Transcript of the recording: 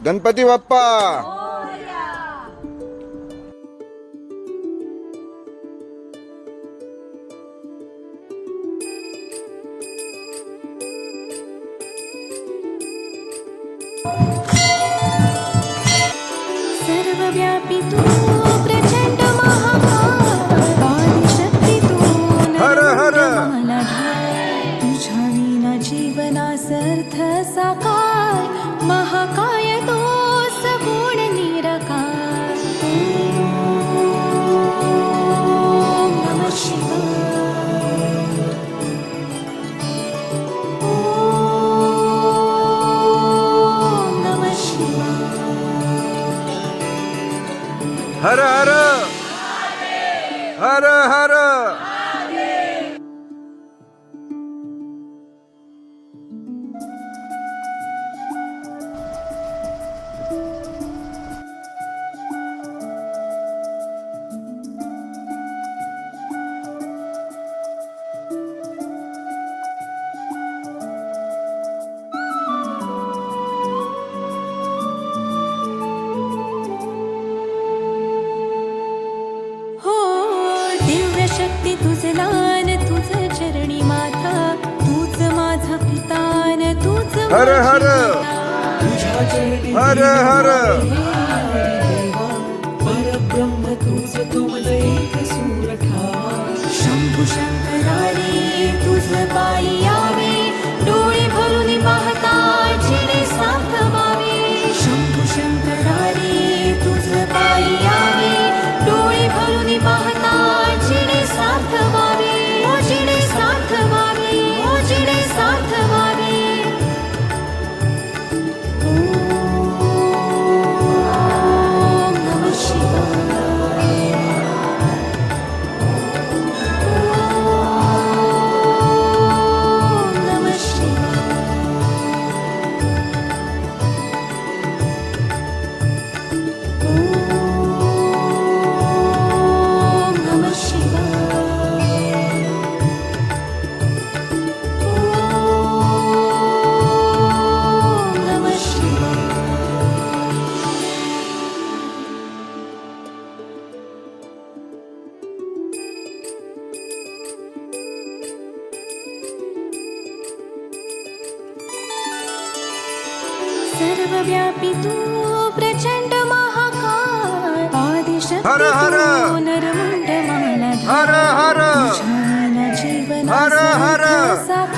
गणपती बाप्पा सर्वव्यापी तू प्रचंड महाकाय आदिशक्ती तू हर हर मला तुझ्या विना जीवनासर्थ साकार महाकाय तो सगुण निराकार ओम नमः शिवाय ओम नमः शिवाय हर हर हर हर हो दिव्य शक्ती तुझ लान तुझ चरणी माथा तूच माझा पितान तूच हर हर हर हर परब्रह्म तुझ तुमज एक सूर ठावा शंभू शंकरारी तुझ पायी यावे डोळे भरून पाहता जिने सार्थवावे शंभू शंकरारी तुझ पायी यावे डोळे भरून पाहता जिने सार्थवावे ओ जिने सार्थवावे ओ जिने सार्थवावे ओम नमः शिवाय ओम नमः ओम नमः शिवाय ओम नमः शिवाय सर्वव्यापी तू प्रचंड महाकाय आदिशक्ती हर हर तू नरमुंड मानधर हर हर तुझ्या विना जीवनाचा हर हर अर्थ